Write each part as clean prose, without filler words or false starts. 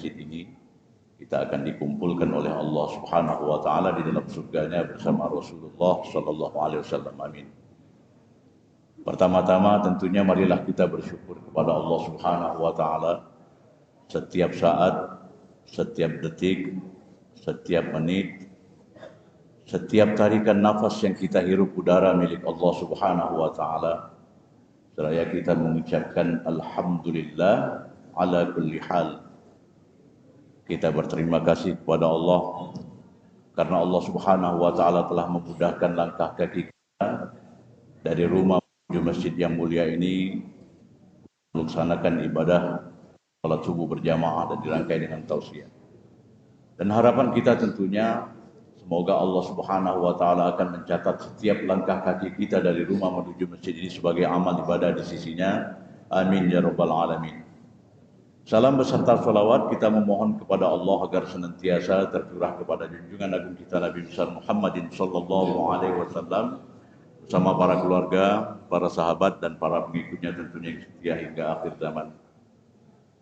masjid ini, kita akan dikumpulkan oleh Allah Subhanahu wa taala di dalam surganya bersama Rasulullah sallallahu alaihi wasallam. Amin. Pertama-tama tentunya marilah kita bersyukur kepada Allah Subhanahu wa taala setiap saat, setiap detik, setiap menit, setiap tarikan nafas yang kita hirup udara milik Allah Subhanahu wa taala. Seraya kita mengucapkan alhamdulillah ala kulli hal. Kita berterima kasih kepada Allah karena Allah Subhanahu wa taala telah memudahkan langkah kaki kita dari rumah menuju masjid yang mulia ini melaksanakan ibadah salat subuh berjamaah dan dirangkai dengan tausiah. Dan harapan kita tentunya semoga Allah Subhanahu wa taala akan mencatat setiap langkah kaki kita dari rumah menuju masjid ini sebagai amal ibadah di sisinya. Amin ya rabbal alamin. Salam beserta salawat kita memohon kepada Allah agar senantiasa tercurah kepada junjungan agung kita Nabi besar Muhammadin sallallahu alaihi wasallam bersama para keluarga, para sahabat dan para pengikutnya tentunya yang setia hingga akhir zaman.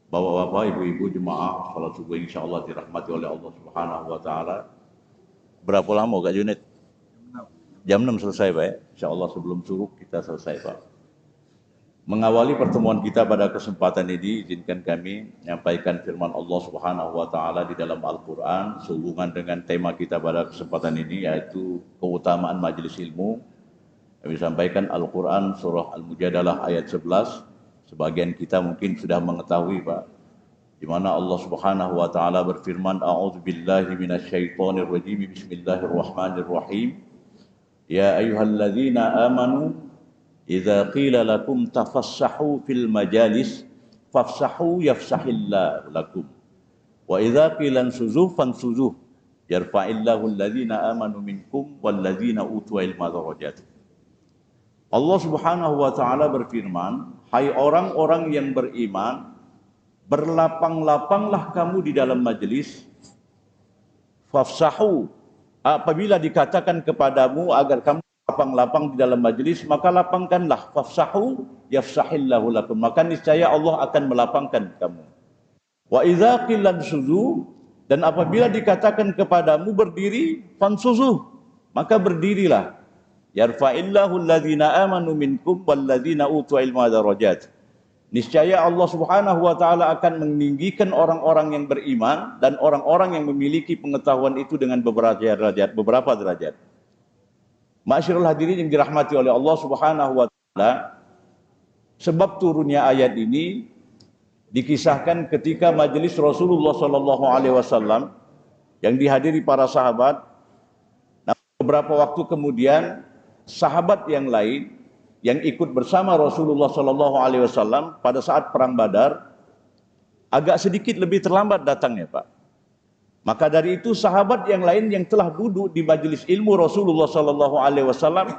Bapak-bapak, ibu-ibu jemaah salat subuh insyaallah dirahmati oleh Allah Subhanahu wa taala. Berapa lama Kak Junid? Jam 6 selesai Pak ya? Insyaallah sebelum subuh kita selesai Pak. Mengawali pertemuan kita pada kesempatan ini, izinkan kami menyampaikan firman Allah Subhanahu wa taala di dalam Al-Qur'an sehubungan dengan tema kita pada kesempatan ini, yaitu keutamaan majelis ilmu. Kami sampaikan Al-Qur'an surah Al-Mujadalah ayat 11. Sebagian kita mungkin sudah mengetahui Pak, di mana Allah Subhanahu wa taala berfirman, a'udzubillahi minasyaitonir rajim, bismillahirrahmanirrahim. Ya ayyuhalladzina amanu idza qila lakum tafassahu fil majalis fafsahu yafsahillahu lakum wa idza qila ansuzu fansuzu yarfa'illahu alladzina amanu minkum walladzina utul ilma darajat. Allah Subhanahu wa taala berfirman, hai orang-orang yang beriman, berlapang-lapanglah kamu di dalam majelis. Fafsahu, apabila dikatakan kepadamu agar kamu lapang-lapang di dalam majelis, maka lapangkanlah. Fafsahu yafsahillahu lakum, maka niscaya Allah akan melapangkan kamu. Wa idza qila suzu, dan apabila dikatakan kepadamu berdiri, fansuzu, maka berdirilah. Yarfa'illahu alladzina amanu minkum walladzina utul ilma darajat. Niscaya Allah Subhanahu wa taala akan meninggikan orang-orang yang beriman dan orang-orang yang memiliki pengetahuan itu dengan beberapa derajat. Ma'asyiral hadirin yang dirahmati oleh Allah Subhanahu wa taala, sebab turunnya ayat ini dikisahkan ketika majelis Rasulullah sallallahu alaihi wasallam yang dihadiri para sahabat. Nah, beberapa waktu kemudian sahabat yang lain yang ikut bersama Rasulullah sallallahu alaihi wasallam pada saat perang Badar agak sedikit lebih terlambat datangnya, Pak. Maka dari itu sahabat yang lain yang telah duduk di majelis ilmu Rasulullah sallallahu alaihi wasallam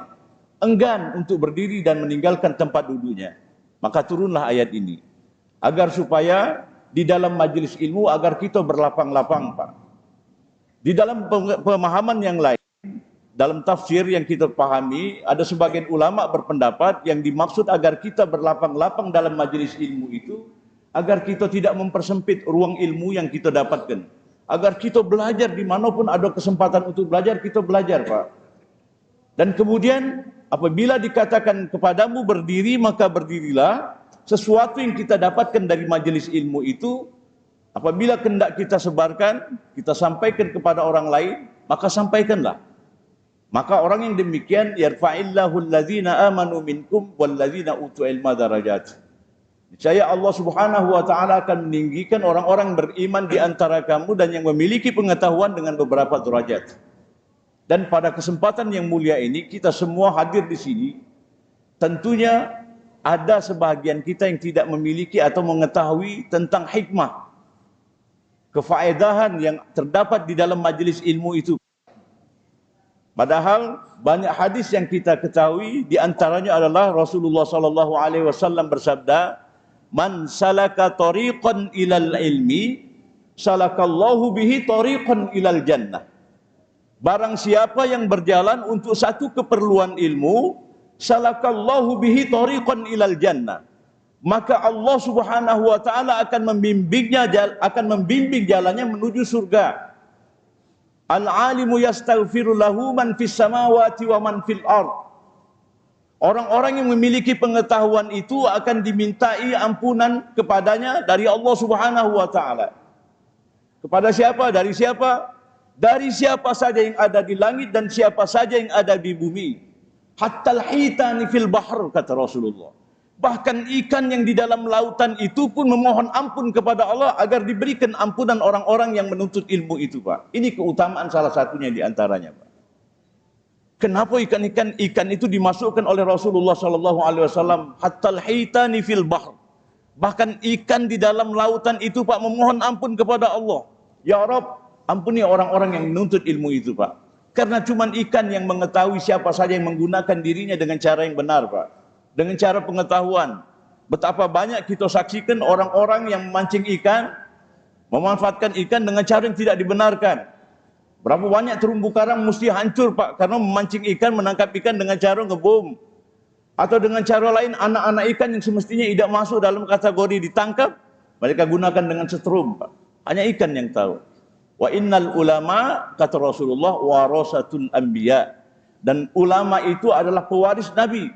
enggan untuk berdiri dan meninggalkan tempat duduknya. Maka turunlah ayat ini agar supaya di dalam majelis ilmu agar kita berlapang-lapang, Pak. Di dalam pemahaman yang lain, dalam tafsir yang kita pahami, ada sebagian ulama berpendapat yang dimaksud agar kita berlapang-lapang dalam majelis ilmu itu agar kita tidak mempersempit ruang ilmu yang kita dapatkan, agar kita belajar dimanapun ada kesempatan untuk belajar, kita belajar, Pak. Dan kemudian apabila dikatakan kepadamu berdiri, maka berdirilah. Sesuatu yang kita dapatkan dari majelis ilmu itu, apabila hendak kita sebarkan, kita sampaikan kepada orang lain, maka sampaikanlah. Maka orang yang demikian, yarfa'illahu alladzina amanu minkum walladzina utul ilma darajat. Niscaya Allah Subhanahu wa taala akan meninggikan orang-orang beriman di antara kamu dan yang memiliki pengetahuan dengan beberapa derajat. Dan pada kesempatan yang mulia ini kita semua hadir di sini. Tentunya ada sebahagian kita yang tidak memiliki atau mengetahui tentang hikmah, kefaedahan yang terdapat di dalam majelis ilmu itu. Padahal banyak hadis yang kita ketahui, di antaranya adalah Rasulullah sallallahu alaihi wasallam bersabda, "Man salaka tariqan ilal ilmi, salakallahu bihi tariqan ilal jannah." Barang siapa yang berjalan untuk satu keperluan ilmu, salakallahu bihi tariqan ilal jannah. maka Allah Subhanahu wa taala akan membimbing jalannya menuju surga. Al-alimu yastaghfiru lahu man fis samawati wa man fil ard. Orang-orang yang memiliki pengetahuan itu akan dimintai ampunan kepadanya dari Allah Subhanahu wa taala. Kepada siapa? Dari siapa? Dari siapa saja yang ada di langit dan siapa saja yang ada di bumi. Hattal hitani fil bahr, kata Rasulullah. Bahkan ikan yang di dalam lautan itu pun memohon ampun kepada Allah agar diberikan ampunan orang-orang yang menuntut ilmu itu, Pak. Ini keutamaan salah satunya di antaranya, Pak. Kenapa ikan itu dimasukkan oleh Rasulullah sallallahu alaihi wasallam hattal hitani fil bahr. Bahkan ikan di dalam lautan itu, Pak, memohon ampun kepada Allah. Ya Rabb, ampuni orang-orang yang menuntut ilmu itu, Pak. Karena cuma ikan yang mengetahui siapa saja yang menggunakan dirinya dengan cara yang benar, Pak. Dengan cara pengetahuan. Betapa banyak kita saksikan orang-orang yang memancing ikan, memanfaatkan ikan dengan cara yang tidak dibenarkan. Berapa banyak terumbu karang mesti hancur, Pak, karena memancing ikan, menangkap ikan dengan cara ngebom. Atau dengan cara lain, anak-anak ikan yang semestinya tidak masuk dalam kategori ditangkap, mereka gunakan dengan setrum, Pak. Hanya ikan yang tahu. Wa innal ulama, kata Rasulullah, warasatul anbiya. Dan ulama itu adalah pewaris Nabi.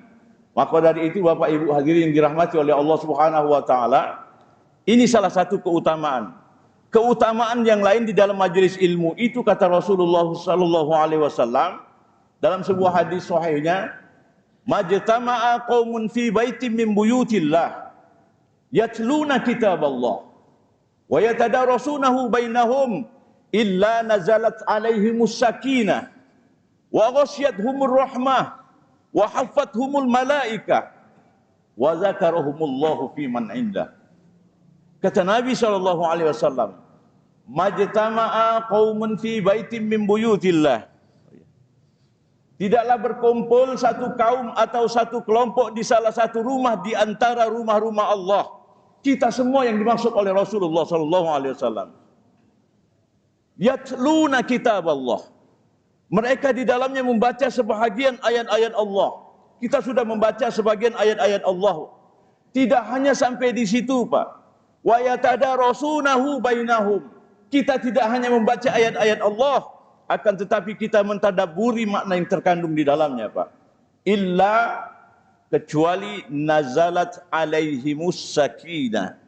Maka dari itu, Bapak Ibu hadirin yang dirahmati oleh Allah Subhanahu wa taala, ini salah satu keutamaan. Keutamaan yang lain di dalam majelis ilmu itu, kata Rasulullah sallallahu alaihi wasallam dalam sebuah hadis sahihnya, majtama'a qaumun fi baitin min buyutillah yatluna kitaballah wa yatadarasunahu bainahum illa nazalat alaihimus sakinah wa ghasyiyatuhumur rahmah wa haffathumul malaikah wa zakarahumullahu fi man indah. Kata Nabi sallallahu alaihi wasallam, majtama'a qaumun fi baitin min buyutillah. Tidaklah berkumpul satu kaum atau satu kelompok di salah satu rumah di antara rumah-rumah Allah. Kita semua yang dimaksud oleh Rasulullah sallallahu alaihi wasallam. Yatluna kitab Allah. Mereka di dalamnya membaca sebahagian ayat-ayat Allah. Kita sudah membaca sebagian ayat-ayat Allah. Tidak hanya sampai di situ, Pak. Wa yatadarasunahu bainahum. Kita tidak hanya membaca ayat-ayat Allah, akan tetapi kita mentadabburi makna yang terkandung di dalamnya, Pak. Illa, kecuali nazalat alaihimus sakinah.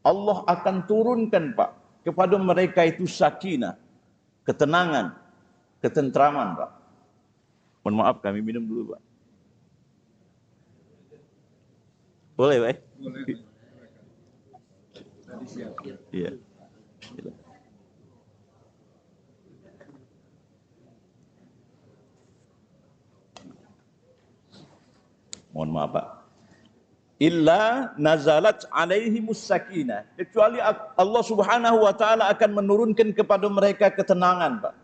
Allah akan turunkan, Pak, kepada mereka itu sakinah, ketenangan, ketentraman, Pak. Mohon maaf, kami minum dulu, Pak. Boleh, Pak? Boleh. Iya. Mohon maaf, Pak. Illa nazalat alaihimus sakinah. Kecuali Allah Subhanahu wa taala akan menurunkan kepada mereka ketenangan, Pak.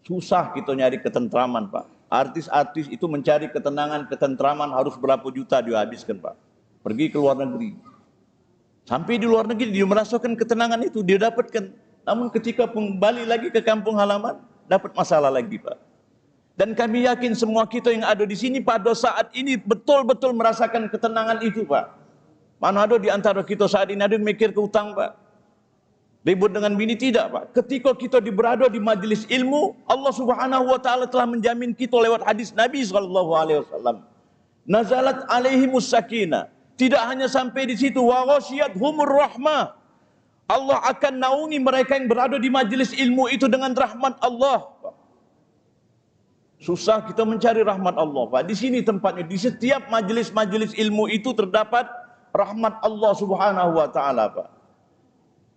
Susah kita nyari ketentraman, Pak. Artis-artis itu mencari ketenangan, ketentraman harus berapa juta dihabiskan, Pak. Pergi ke luar negeri. Sampai di luar negeri dia merasakan ketenangan itu, dia dapatkan. Namun ketika kembali lagi ke kampung halaman, dapat masalah lagi, Pak. Dan kami yakin semua kita yang ada di sini pada saat ini betul-betul merasakan ketenangan itu, Pak. Mana ada di antara kita saat ini ada yang mikir ke utang, Pak. Ribut dengan bini, tidak, Pak. Ketika kita berada di majelis ilmu, Allah Subhanahu wa taala telah menjamin kita lewat hadis Nabi sallallahu alaihi wasallam. Nazalat alaihimus sakinah. Tidak hanya sampai di situ, wa ghasyiyatuhumur rahmah. Allah akan naungi mereka yang berada di majelis ilmu itu dengan rahmat Allah. Susah kita mencari rahmat Allah, Pak. Di sini tempatnya, di setiap majelis-majelis ilmu itu terdapat rahmat Allah Subhanahu wa taala, Pak.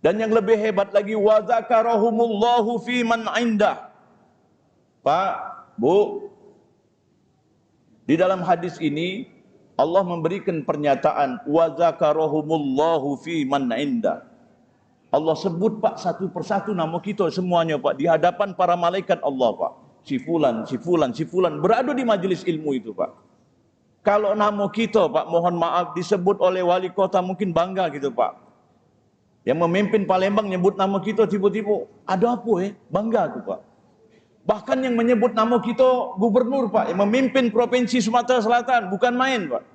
Dan yang lebih hebat lagi, wa zakarahumullahu fi man indah. Pak, Bu, di dalam hadis ini Allah memberikan pernyataan wa zakarahumullahu fi man inda. Allah sebut, Pak, satu persatu nama kita semuanya, Pak, di hadapan para malaikat Allah, Pak. Si fulan, si fulan, si fulan berada di majelis ilmu itu, Pak. Kalau nama kita, Pak, mohon maaf disebut oleh wali kota mungkin bangga gitu, Pak. Yang memimpin Palembang nyebut nama kita tiba-tiba, ada apa bangga aku, Pak. Bahkan yang menyebut nama kita gubernur, Pak, yang memimpin provinsi Sumatera Selatan, bukan main, Pak.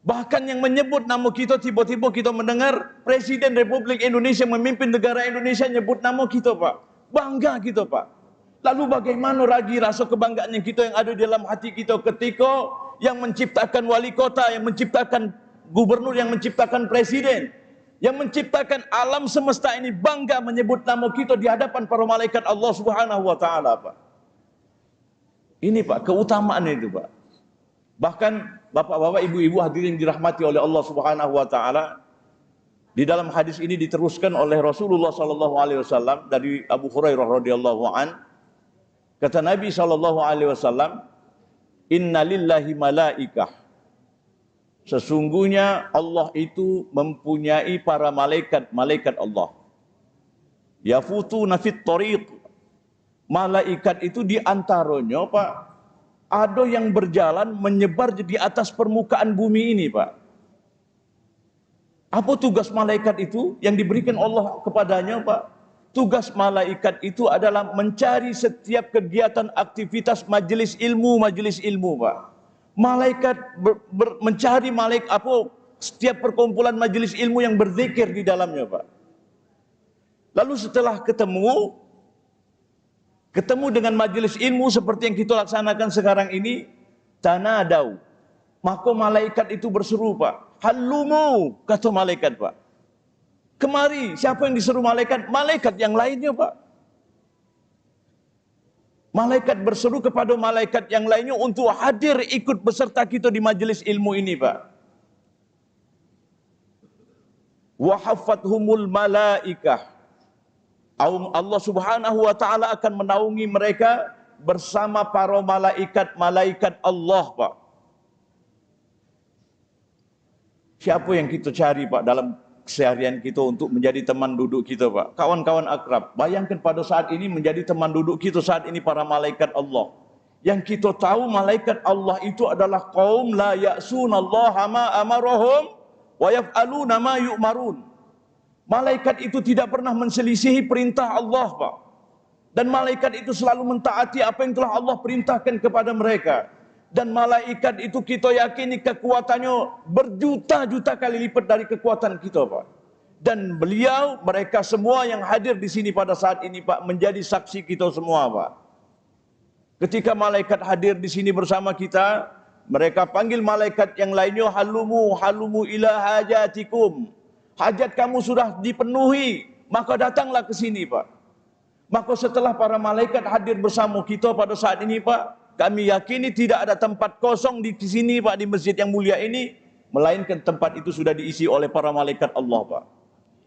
Bahkan yang menyebut nama kita, tiba-tiba kita mendengar Presiden Republik Indonesia memimpin negara Indonesia nyebut nama kita, Pak. Bangga kita, Pak. Lalu bagaimana lagi rasa kebanggaan yang kita yang ada di dalam hati kita ketika yang menciptakan wali kota, yang menciptakan gubernur, yang menciptakan presiden, yang menciptakan alam semesta ini bangga menyebut nama kita di hadapan para malaikat Allah Subhanahu wa taala, Pak. Ini, Pak, keutamaan itu, Pak. Bahkan bapak-bapak, ibu-ibu hadirin dirahmati oleh Allah Subhanahu wa taala, di dalam hadis ini diteruskan oleh Rasulullah sallallahu alaihi wasallam dari Abu Hurairah radhiyallahu an, kata Nabi sallallahu alaihi wasallam, innalillahi malaikah, sesungguhnya Allah itu mempunyai para malaikat Allah, yafutuna fit thariq, malaikat itu di antaranya, Pak, ada yang berjalan menyebar di atas permukaan bumi ini, Pak. Apa tugas malaikat itu yang diberikan Allah kepadanya, Pak? Tugas malaikat itu adalah mencari setiap kegiatan aktivitas majelis ilmu, Pak. Malaikat mencari setiap perkumpulan majelis ilmu yang berzikir di dalamnya, Pak. Lalu setelah ketemu dengan majelis ilmu seperti yang kita laksanakan sekarang ini, tanadau, maka malaikat itu berseru, Pak. Hallumu, kata malaikat, Pak. Kemari. Siapa yang diseru malaikat? Malaikat yang lainnya, Pak. Malaikat berseru kepada malaikat yang lainnya untuk hadir ikut beserta kita di majelis ilmu ini, Pak. Wa haffathumul malaikah, Allah Subhanahu wa taala akan menaungi mereka bersama para malaikat Allah, Pak. Siapa yang kita cari, Pak, dalam keseharian kita untuk menjadi teman duduk kita, Pak? Kawan-kawan akrab. Bayangkan pada saat ini menjadi teman duduk kita saat ini para malaikat Allah. Yang kita tahu malaikat Allah itu adalah qaum la ya'sunallaha ma amarahum wa yaf'aluna ma yu'marun. Malaikat itu tidak pernah menselisihi perintah Allah, Pak. Dan malaikat itu selalu mentaati apa yang telah Allah perintahkan kepada mereka. Dan malaikat itu kita yakini kekuatannya berjuta-juta kali lipat dari kekuatan kita, Pak. Dan mereka semua yang hadir di sini pada saat ini, Pak, menjadi saksi kita semua, Pak. Ketika malaikat hadir di sini bersama kita, mereka panggil malaikat yang lainnya, halumu ila hajatikum. Hajat kamu sudah dipenuhi, maka datanglah ke sini, Pak. Maka setelah para malaikat hadir bersama kita pada saat ini, Pak, kami yakini tidak ada tempat kosong di sini, Pak, di masjid yang mulia ini, melainkan tempat itu sudah diisi oleh para malaikat Allah, Pak.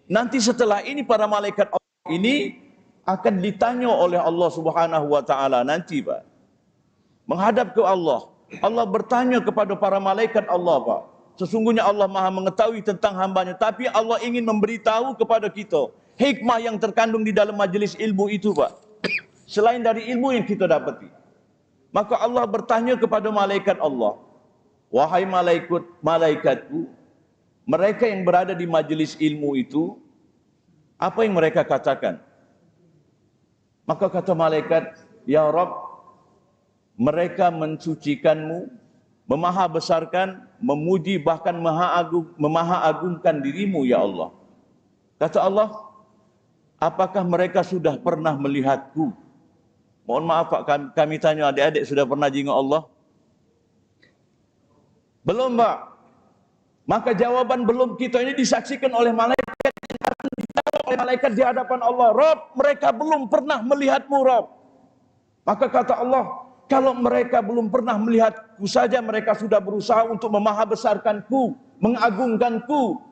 Nanti setelah ini para malaikat Allah ini akan ditanya oleh Allah Subhanahu wa taala nanti, Pak. Menghadap ke Allah. Allah bertanya kepada para malaikat Allah, Pak. Sesungguhnya Allah Maha mengetahui tentang hambanya, tapi Allah ingin memberitahu kepada kita hikmah yang terkandung di dalam majelis ilmu itu, Pak. Selain dari ilmu yang kita dapati. Maka Allah bertanya kepada malaikat Allah, wahai malaikatku, mereka yang berada di majelis ilmu itu, apa yang mereka katakan? Maka kata malaikat, ya Rabb, mereka mensucikanmu, memaha besarkan, memuji, bahkan memaha agungkan dirimu, ya Allah. Kata Allah, apakah mereka sudah pernah melihatku? Mohon maaf, Pak, kami tanya adik-adik, sudah pernah jenguk Allah? Belum, Pak. Maka jawaban belum kita ini disaksikan oleh malaikat, oleh malaikat di hadapan Allah. Rabb, mereka belum pernah melihatmu, Rabb. Maka kata Allah, kalau mereka belum pernah melihatku saja, mereka sudah berusaha untuk memahabesarkanku, mengagungkanku.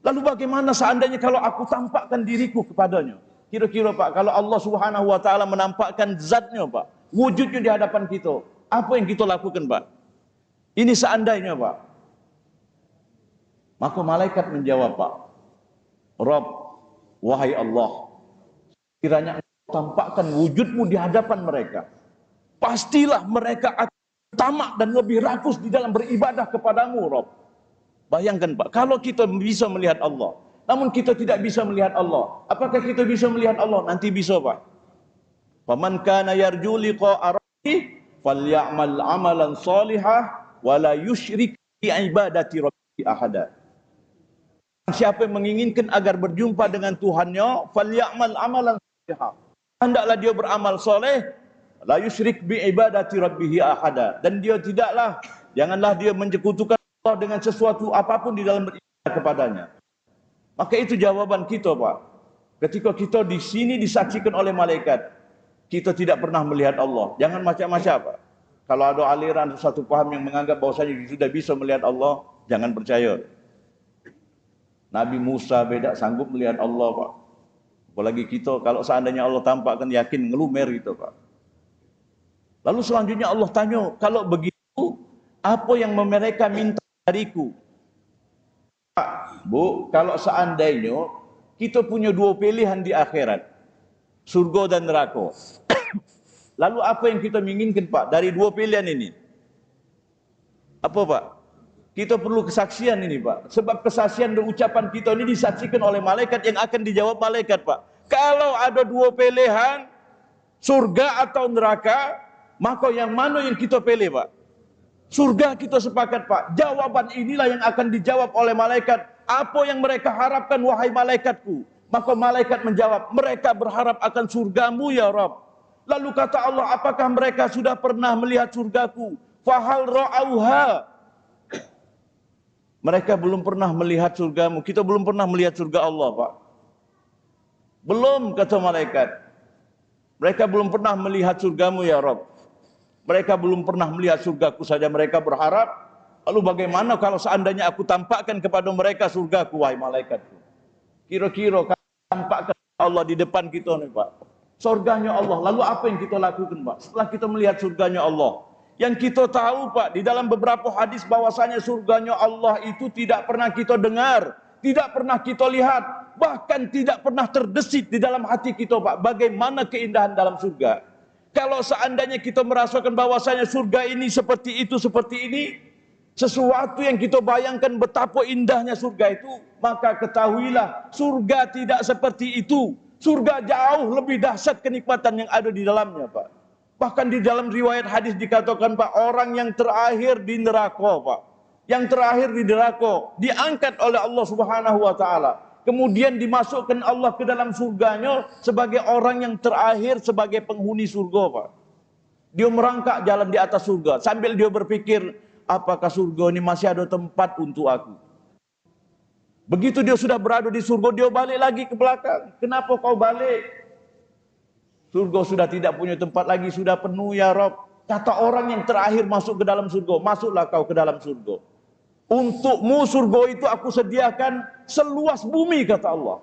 Lalu bagaimana seandainya kalau aku tampakkan diriku kepadanya? Kira-kira, Pak, kalau Allah Subhanahu wa taala menampakkan zatnya, Pak, wujudnya di hadapan kita, apa yang kita lakukan, Pak? Ini seandainya, Pak. Maka malaikat menjawab, Pak, Rabb, wahai Allah, kiranya engkau tampakkan wujudmu di hadapan mereka, pastilah mereka akan tamak dan lebih rakus di dalam beribadah kepadamu, Rabb. Bayangkan, Pak, kalau kita bisa melihat Allah, namun kita tidak bisa melihat Allah. Apakah kita bisa melihat Allah? Nanti bisa, Pak. Faman kana yarju liqa'a rabbih falyamal amalan shalihah wa la yusyrik ibadati rabbihi ahada. Siapa yang menginginkan agar berjumpa dengan Tuhannya, falyamal amalan salihah. Hendaklah dia beramal soleh, la yusyrik bi ibadati rabbihi ahada. Dan dia janganlah dia menyekutukan Allah dengan sesuatu apapun di dalam beribadah kepadanya. Maka itu jawaban kita, Pak. Ketika kita di sini disaksikan oleh malaikat, kita tidak pernah melihat Allah. Jangan macam-macam, Pak. Kalau ada aliran satu paham yang menganggap bahwasanya sudah bisa melihat Allah, jangan percaya. Nabi Musa beda sanggup melihat Allah, Pak. Apalagi kita, kalau seandainya Allah tampakkan, yakin ngelumer gitu, Pak. Lalu selanjutnya Allah tanya, kalau begitu, apa yang mereka minta dariku? Pak, Bu, kalau seandainya kita punya dua pilihan di akhirat, surga dan neraka. Lalu apa yang kita inginkan, Pak, dari dua pilihan ini? Apa, Pak? Kita perlu kesaksian ini, Pak. Sebab kesaksian dan ucapan kita ini disaksikan oleh malaikat yang akan dijawab malaikat, Pak. Kalau ada dua pilihan, surga atau neraka, maka yang mana yang kita pilih, Pak? Surga kita sepakat, Pak. Jawaban inilah yang akan dijawab oleh malaikat. Apa yang mereka harapkan, wahai malaikatku? Maka malaikat menjawab, mereka berharap akan surgamu, ya Rabb. Lalu kata Allah, apakah mereka sudah pernah melihat surgaku? Fahal ra'auha. Mereka belum pernah melihat surgamu. Kita belum pernah melihat surga Allah, Pak. Belum, kata malaikat. Mereka belum pernah melihat surgamu, ya Rabb. Mereka belum pernah melihat surgaku saja mereka berharap. Lalu bagaimana kalau seandainya aku tampakkan kepada mereka surgaku, wahai malaikatku? Kira-kira tampakkan Allah di depan kita nih, Pak. Surganya Allah. Lalu apa yang kita lakukan, Pak? Setelah kita melihat surganya Allah. Yang kita tahu, Pak, di dalam beberapa hadis bahwasanya surganya Allah itu tidak pernah kita dengar, tidak pernah kita lihat, bahkan tidak pernah terdesit di dalam hati kita, Pak. Bagaimana keindahan dalam surga? Kalau seandainya kita merasakan bahwasanya surga ini seperti itu, seperti ini, sesuatu yang kita bayangkan betapa indahnya surga itu, maka ketahuilah surga tidak seperti itu. Surga jauh lebih dahsyat kenikmatan yang ada di dalamnya, Pak. Bahkan di dalam riwayat hadis dikatakan, Pak, orang yang terakhir di neraka, Pak, yang terakhir di neraka diangkat oleh Allah Subhanahu wa taala. Kemudian dimasukkan Allah ke dalam surganya sebagai orang yang terakhir sebagai penghuni surga, Pak. Dia merangkak jalan di atas surga sambil dia berpikir, apakah surga ini masih ada tempat untuk aku? Begitu dia sudah berada di surga, dia balik lagi ke belakang. Kenapa kau balik? Surga sudah tidak punya tempat lagi, sudah penuh, ya Rabb. Kata orang yang terakhir masuk ke dalam surga, masuklah kau ke dalam surga. Untukmu surga itu aku sediakan seluas bumi, kata Allah.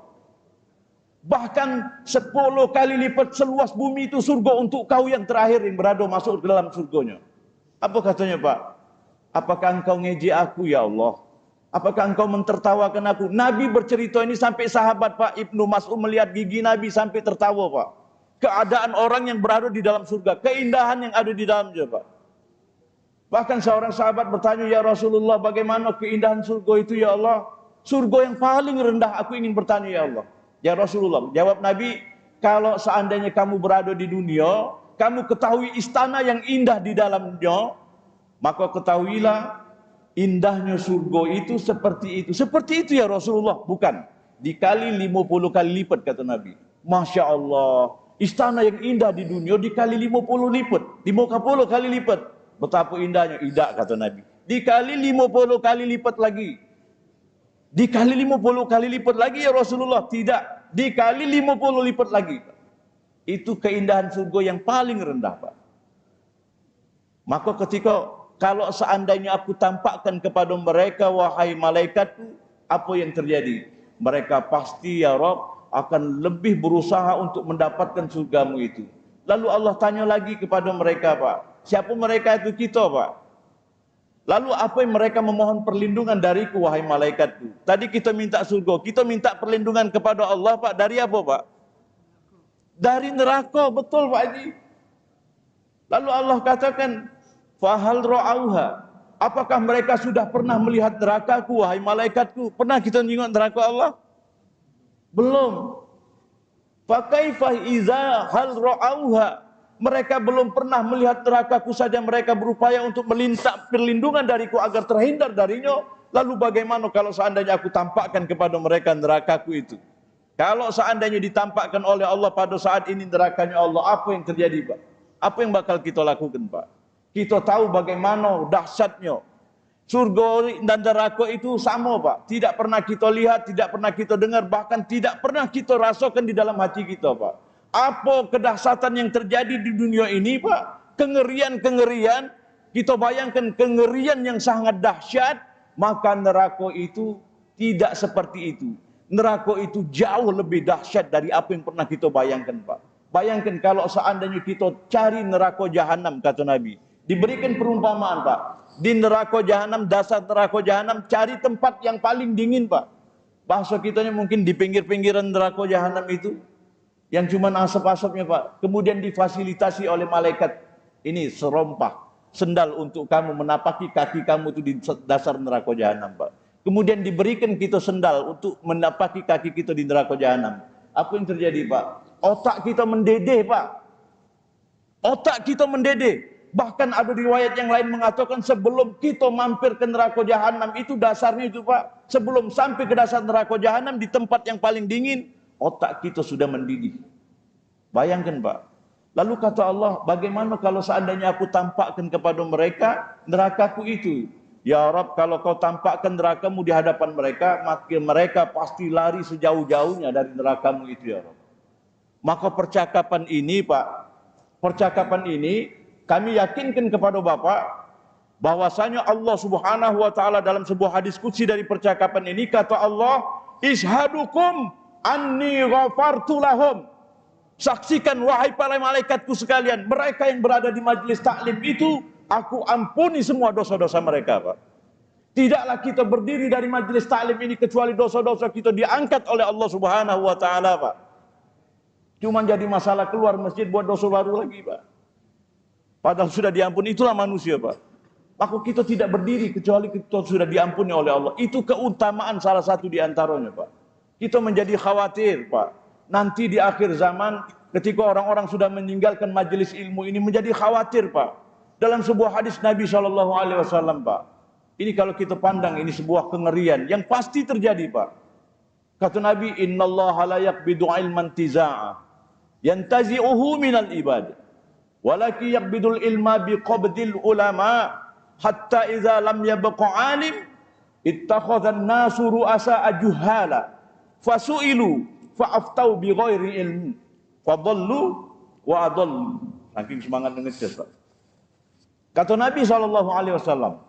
Bahkan 10 kali lipat seluas bumi itu surga untuk kau yang terakhir yang berada masuk ke dalam surganya. Apa katanya, Pak? Apakah engkau ngejek aku, ya Allah? Apakah engkau mentertawakan aku? Nabi bercerita ini sampai sahabat, Pak, Ibnu Mas'ud melihat gigi Nabi sampai tertawa, Pak. Keadaan orang yang berada di dalam surga, keindahan yang ada di dalamnya, Pak. Bahkan seorang sahabat bertanya, ya Rasulullah, bagaimana keindahan surga itu, ya Allah? Surga yang paling rendah aku ingin bertanya, ya Allah. Ya Rasulullah, jawab Nabi, kalau seandainya kamu berada di dunia, kamu ketahui istana yang indah di dalamnya, maka ketahuilah indahnya surga itu seperti itu. Seperti itu, ya Rasulullah. Bukan, dikali 50 kali lipat, kata Nabi. Masya Allah, istana yang indah di dunia dikali 50 lipat, 50 kali lipat. Betapa indahnya. Tidak, kata Nabi. Dikali 50 kali lipat lagi. Dikali 50 kali lipat lagi, ya Rasulullah. Tidak, dikali 50 lipat lagi. Itu keindahan surga yang paling rendah, Pak. Maka ketika, kalau seandainya aku tampakkan kepada mereka, wahai malaikatku, apa yang terjadi? Mereka pasti, ya Rabb, akan lebih berusaha untuk mendapatkan surgamu itu. Lalu Allah tanya lagi kepada mereka, Pak. Siapa mereka itu? Kita, Pak. Lalu apa yang mereka memohon perlindungan dariku, wahai malaikatku? Tadi kita minta surga, kita minta perlindungan kepada Allah, Pak. Dari apa, Pak? Dari neraka, betul, Pak Haji. Lalu Allah katakan, fahal ra'auha. Apakah mereka sudah pernah melihat nerakaku, wahai malaikatku? Pernah kita tengok neraka Allah? Belum. Fa kaifa iza hal ra'auha. Mereka belum pernah melihat nerakaku saja mereka berupaya untuk melintas perlindungan dariku agar terhindar darinya. Lalu bagaimana kalau seandainya aku tampakkan kepada mereka nerakaku itu? Kalau seandainya ditampakkan oleh Allah pada saat ini nerakanya Allah, apa yang terjadi, Pak? Apa yang bakal kita lakukan, Pak? Kita tahu bagaimana dahsyatnya. Surga dan neraka itu sama, Pak. Tidak pernah kita lihat, tidak pernah kita dengar, bahkan tidak pernah kita rasakan di dalam hati kita, Pak. Apa kedahsyatan yang terjadi di dunia ini, Pak? Kengerian-kengerian, kita bayangkan kengerian yang sangat dahsyat, maka neraka itu tidak seperti itu. Neraka itu jauh lebih dahsyat dari apa yang pernah kita bayangkan, Pak. Bayangkan kalau seandainya kita cari neraka jahanam, kata Nabi. Diberikan perumpamaan, Pak. Di neraka jahanam, dasar neraka jahanam, cari tempat yang paling dingin, Pak. Bahasa kitanya mungkin di pinggir-pinggiran neraka jahanam itu, yang cuma asap-asapnya, Pak. Kemudian difasilitasi oleh malaikat. Ini serompah, sendal untuk kamu menapaki kaki kamu itu di dasar neraka jahanam, Pak. Kemudian diberikan kita sendal untuk menapaki kaki kita di neraka jahanam. Apa yang terjadi, Pak? Otak kita mendedeh, Pak. Otak kita mendedeh. Bahkan ada riwayat yang lain mengatakan sebelum kita mampir ke neraka jahanam itu dasarnya itu, Pak. Sebelum sampai ke dasar neraka jahanam di tempat yang paling dingin, otak kita sudah mendidih. Bayangkan, Pak. Lalu kata Allah, bagaimana kalau seandainya aku tampakkan kepada mereka nerakaku itu? Ya Rabb, kalau kau tampakkan nerakamu di hadapan mereka, maka mereka pasti lari sejauh-jauhnya dari nerakamu itu, ya Rabb. Maka percakapan ini, Pak, percakapan ini kami yakinkan kepada Bapak bahwasanya Allah Subhanahu wa taala dalam sebuah hadis qudsi dari percakapan ini kata Allah, "Ishadukum anni ghafartu lahum." Saksikan wahai para malaikatku sekalian, mereka yang berada di majelis taklim itu aku ampuni semua dosa-dosa mereka, Pak. Tidaklah kita berdiri dari majelis taklim ini kecuali dosa-dosa kita diangkat oleh Allah Subhanahu wa taala, Pak. Cuma jadi masalah keluar masjid buat dosa baru lagi, Pak. Padahal sudah diampuni, itulah manusia, Pak. Maka kita tidak berdiri kecuali kita sudah diampuni oleh Allah. Itu keutamaan salah satu di antaranya, Pak. Kita menjadi khawatir, Pak. Nanti di akhir zaman ketika orang-orang sudah meninggalkan majelis ilmu ini menjadi khawatir, Pak. Dalam sebuah hadis Nabi SAW, Pak. Ini kalau kita pandang ini sebuah kengerian yang pasti terjadi, Pak. Kata Nabi, "Innallaha la yaqbidu ilman tiza'a yantazi'uhu minal ibad. Walaki yaqbidul ilma biqabdil ulama hatta idza lam yabqa alim ittakhadha an-nasu ru'asa ajuhala fasu'ilu fa'aftau bi ghairi ilmi fadallu wa adallu." Saking semangat ngeces, Pak. Kata Nabi SAW,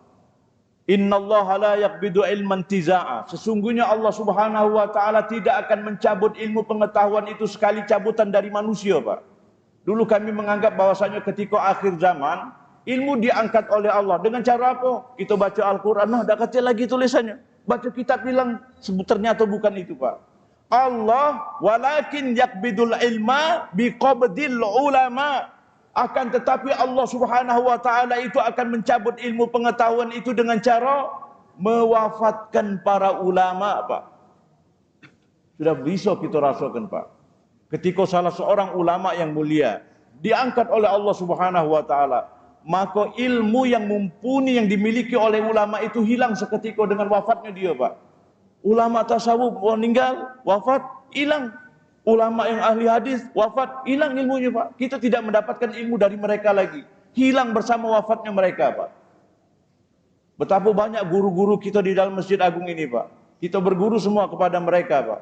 "Innallaha la yaqbidu ilman tiza'a." Sesungguhnya Allah Subhanahu wa taala tidak akan mencabut ilmu pengetahuan itu sekali cabutan dari manusia, Pak. Dulu kami menganggap bahwasanya ketika akhir zaman ilmu diangkat oleh Allah dengan cara apa? Kita baca Al-Qur'an, nah dah kecil lagi tulisannya. Baca kitab bilang ternyata bukan itu, Pak. Allah walakin yaqbidul ilma biqabdil ulama. Akan tetapi Allah Subhanahu wa taala itu akan mencabut ilmu pengetahuan itu dengan cara mewafatkan para ulama, Pak. Sudah bisa kita rasakan, Pak. Ketika salah seorang ulama yang mulia diangkat oleh Allah Subhanahu wa taala, maka ilmu yang mumpuni yang dimiliki oleh ulama itu hilang seketika dengan wafatnya dia, Pak. Ulama tasawuf meninggal, wafat, hilang. Ulama yang ahli hadis wafat, hilang ilmunya, Pak. Kita tidak mendapatkan ilmu dari mereka lagi. Hilang bersama wafatnya mereka, Pak. Betapa banyak guru-guru kita di dalam Masjid Agung ini, Pak. Kita berguru semua kepada mereka, Pak.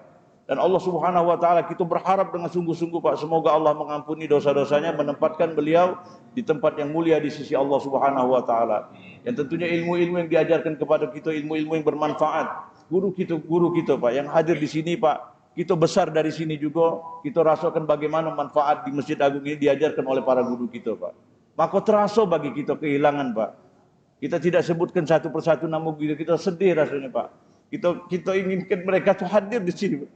Dan Allah Subhanahu wa taala kita berharap dengan sungguh-sungguh, Pak, semoga Allah mengampuni dosa-dosanya, menempatkan beliau di tempat yang mulia di sisi Allah Subhanahu wa taala. Yang tentunya ilmu-ilmu yang diajarkan kepada kita, ilmu-ilmu yang bermanfaat. Guru kita, Pak, yang hadir di sini, Pak. Kita besar dari sini juga, kita rasakan bagaimana manfaat di Masjid Agung ini diajarkan oleh para guru kita, Pak. Maka terasa bagi kita kehilangan, Pak. Kita tidak sebutkan satu persatu nama guru kita, sedih rasanya, Pak. Kita inginkan mereka tuh hadir di sini, Pak.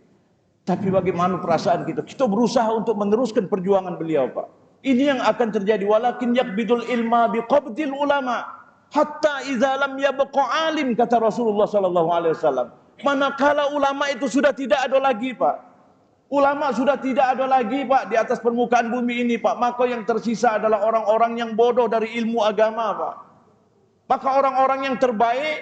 Tapi bagaimana perasaan kita? Kita berusaha untuk meneruskan perjuangan beliau, Pak. Ini yang akan terjadi. Walakin yaqbidul ilma biqabdil ulama hatta idza lam yabqa alim, kata Rasulullah sallallahu alaihi wasallam. Manakala ulama itu sudah tidak ada lagi, Pak. Ulama sudah tidak ada lagi Pak di atas permukaan bumi ini Pak. Maka yang tersisa adalah orang-orang yang bodoh dari ilmu agama Pak. Maka orang-orang yang terbaik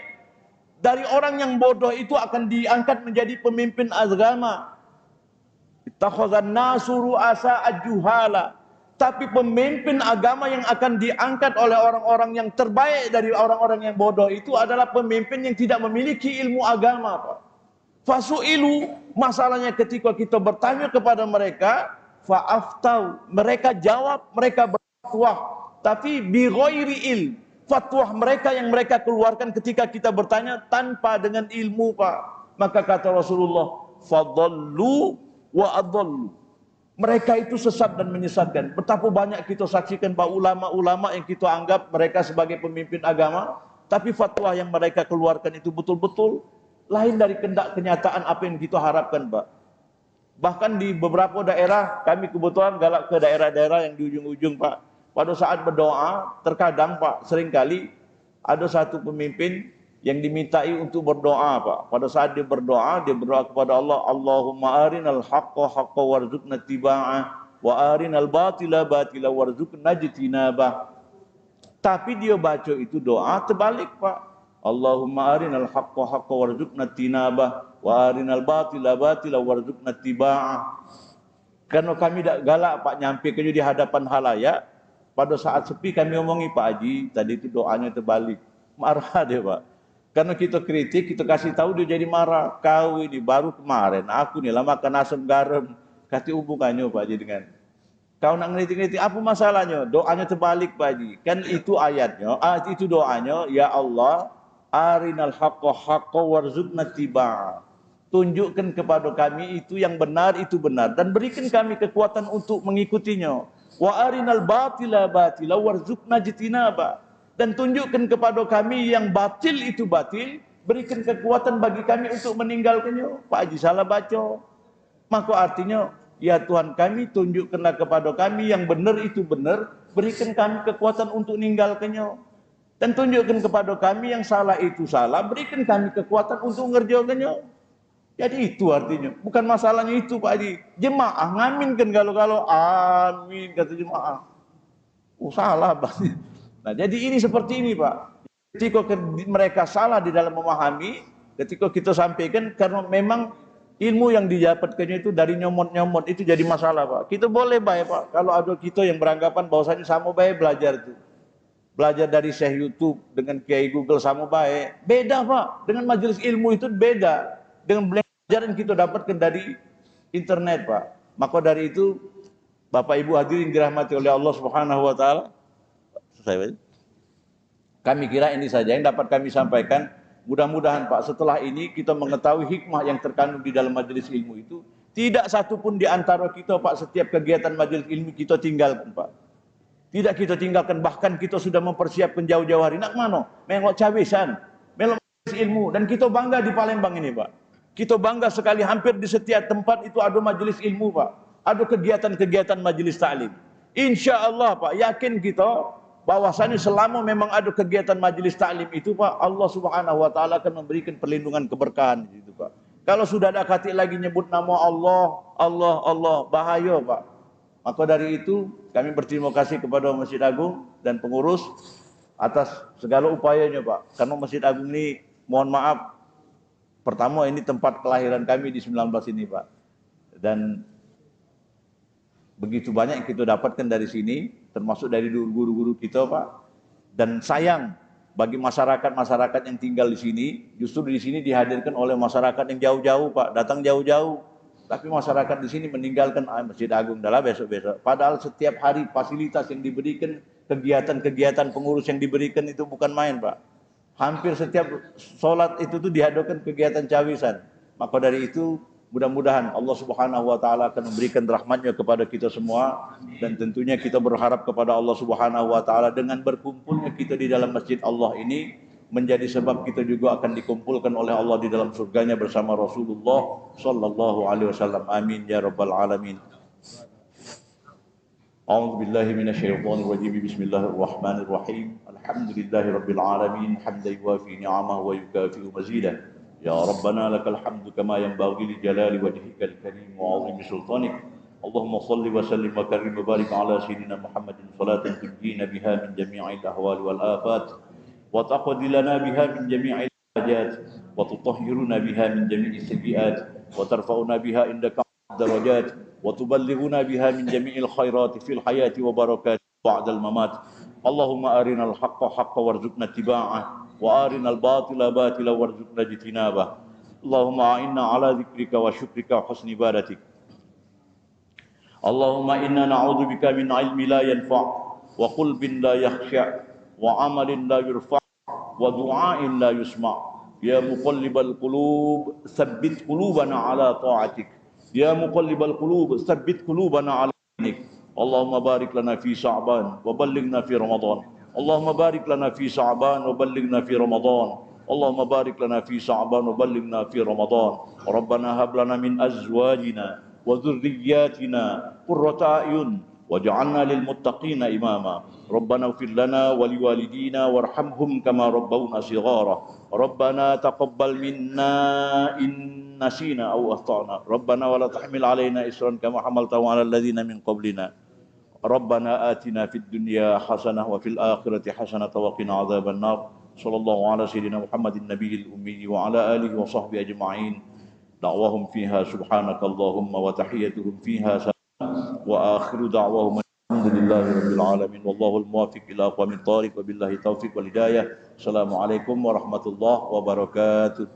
dari orang yang bodoh itu akan diangkat menjadi pemimpin agama. Ittakhadhan nasu ru'asa al-juhala. Tapi pemimpin agama yang akan diangkat oleh orang-orang yang terbaik dari orang-orang yang bodoh itu adalah pemimpin yang tidak memiliki ilmu agama Pak. Fasu'ilu, masalahnya ketika kita bertanya kepada mereka, fa'aftau, mereka jawab, mereka berfatwa, tapi bi ghairi ilm. Fatwa mereka yang mereka keluarkan ketika kita bertanya tanpa dengan ilmu Pak. Maka kata Rasulullah, fadallu wa adallu. Mereka itu sesat dan menyesatkan. Betapa banyak kita saksikan Pak ulama-ulama yang kita anggap mereka sebagai pemimpin agama, tapi fatwa yang mereka keluarkan itu betul-betul lain dari kenyataan apa yang kita harapkan Pak. Bahkan di beberapa daerah, kami kebetulan galak ke daerah-daerah yang di ujung-ujung Pak. Pada saat berdoa, terkadang Pak, seringkali ada satu pemimpin yang dimintai untuk berdoa Pak. Pada saat dia berdoa kepada Allah, Allahumma arinal haqqa haqqa warzuqna tiba'ah wa arinal batila batila warzuqna jitinabah. Tapi dia baca itu doa terbalik Pak. Allahumma arinal haqqa haqqa warzuqna tinabah wa arinal batila batila warzuqna tiba'ah. Karena kami tak galak Pak nyampaikan di hadapan halayak, pada saat sepi kami omongi Pak Haji, tadi itu doanya terbalik. Marah dia Pak. Karena kita kritik, kita kasih tahu dia jadi marah. Kau ini baru kemarin, aku nih lama makan asam garam. Kati hubungannya Pak Haji dengan kau nak ngeritik-ngeritik, apa masalahnya? Doanya terbalik Pak Haji. Kan itu ayatnya, itu doanya, ya Allah, arinal haqqa haqqa warzuqna tiba'ah. Tunjukkan kepada kami itu yang benar, itu benar. Dan berikan kami kekuatan untuk mengikutinya. Wa arinal batila batila warzuqna jitinaba. Dan tunjukkan kepada kami yang batil itu batil. Berikan kekuatan bagi kami untuk meninggalkannya. Pak Haji salah baca. Maka artinya, ya Tuhan kami, tunjukkanlah kepada kami yang benar itu benar. Berikan kami kekuatan untuk meninggalkannya. Dan tunjukkan kepada kami yang salah itu salah. Berikan kami kekuatan untuk mengerjakannya. Jadi itu artinya, bukan masalahnya itu Pak Haji. Jemaah ngaminkan kalau amin kata jemaah. Salah Pak. Nah jadi ini seperti ini Pak. Ketika mereka salah di dalam memahami, ketika kita sampaikan karena memang ilmu yang didapatkannya itu dari nyomot-nyomot itu jadi masalah Pak. Kita boleh baik Pak. Kalau ada kita yang beranggapan bahwasanya sama baik belajar itu. Belajar dari Syekh YouTube dengan Kiai Google sama baik. Beda Pak. Dengan majelis ilmu itu beda. Dengan pelajaran kita dapatkan dari internet Pak. Maka dari itu Bapak Ibu hadirin dirahmati oleh Allah Subhanahu wa taala. Kami kira ini saja yang dapat kami sampaikan. Mudah-mudahan Pak setelah ini kita mengetahui hikmah yang terkandung di dalam majelis ilmu itu. Tidak satu pun di antara kita Pak setiap kegiatan majelis ilmu kita tinggalkan Pak. Tidak kita tinggalkan, bahkan kita sudah mempersiapkan jauh-jauh hari. Nak mana? Melok cawisan, melok majelis ilmu. Dan kita bangga di Palembang ini Pak. Kita bangga sekali hampir di setiap tempat itu ada majelis ilmu Pak. Ada kegiatan-kegiatan majelis taklim. Insya Allah Pak, yakin kita bahwasanya selama memang ada kegiatan majelis taklim itu Pak, Allah Subhanahu wa taala akan memberikan perlindungan keberkahan itu Pak. Kalau sudah ada kata lagi nyebut nama Allah, bahaya Pak. Maka dari itu kami berterima kasih kepada Masjid Agung dan pengurus atas segala upayanya Pak. Karena Masjid Agung ini mohon maaf, pertama ini tempat kelahiran kami di 19 ini Pak. Dan begitu banyak yang kita dapatkan dari sini, termasuk dari guru-guru kita Pak. Dan sayang bagi masyarakat-masyarakat yang tinggal di sini, justru di sini dihadirkan oleh masyarakat yang jauh-jauh Pak, datang jauh-jauh. Tapi masyarakat di sini meninggalkan Masjid Agung adalah besok-besok. Padahal setiap hari fasilitas yang diberikan, kegiatan-kegiatan pengurus yang diberikan itu bukan main Pak. Hampir setiap sholat itu tuh diadakan kegiatan cawisan. Maka dari itu mudah-mudahan Allah Subhanahu wa taala akan memberikan rahmatnya kepada kita semua, dan tentunya kita berharap kepada Allah Subhanahu wa taala dengan berkumpulnya kita di dalam masjid Allah ini menjadi sebab kita juga akan dikumpulkan oleh Allah di dalam surganya bersama Rasulullah sallallahu alaihi wasallam. Amin ya rabbal alamin. A'udzu billahi minasyaitonir rajim. Bismillahirrahmanirrahim. Alhamdulillahirabbil alamin hamdan yuwafi ni'amahu wa yukafi'u mazidah. يا ربنا لك الحمد كما ينبغي لجلال وجهك الكريم وعظيم سلطانك. اللهم صل وسلم وكرم وبارك على سيدنا محمد صلاة تنجينا بها من جميع الأهوال والآفات، وتقضي لنا بها من جميع الحاجات، وتطهرنا بها من جميع السيئات، وترفعنا بها عندك الدرجات، وتبلغنا بها من جميع الخيرات في الحياة وبركات بعد الممات. اللهم أرنا الحق حقا وارزقنا اتباعه، وأرنا الباطل باطلا وارزقنا اجتنابه. اللهم أعنا على ذكرك وشكرك وحسن عبادتك. اللهم إنا نعوذ بك من علم لا ينفع، وقلب لا يخشع، وعمل لا يرفع، ودعاء لا يسمع. يا مقلب القلوب ثبت قلوبنا على طاعتك. يا مقلب القلوب ثبت قلوبنا على دينك. اللهم بارك لنا في شعبان وبلغنا في رمضان. اللهم بارك لنا في شعبان وبلغنا في رمضان. اللهم بارك لنا في شعبان وبلغنا في رمضان. ربنا هب لنا من أزواجنا وذرياتنا قرة أعين واجعلنا للمتقين إماما. ربنا اغفر لنا ولوالدينا وارحمهم كما ربونا صغارا. ربنا تقبل منا إن نسينا أو أخطأنا. ربنا ولا تحمل علينا إصرا كما حملته على الذين من قبلنا. ربنا آتنا في الدنيا حسنة وفي الآخرة حسنة وقنا عذاب النار. صلى الله على سيدنا محمد النبي الأمي وعلى آله وصحبه أجمعين. دعواهم فيها سبحانك اللهم وتحيتهم فيها سلام، وآخر دعواهم الحمد لله رب العالمين، والله الموافق إلى أقوام الطارق، وبالله التوفيق والهداية. السلام عليكم ورحمة الله وبركاته.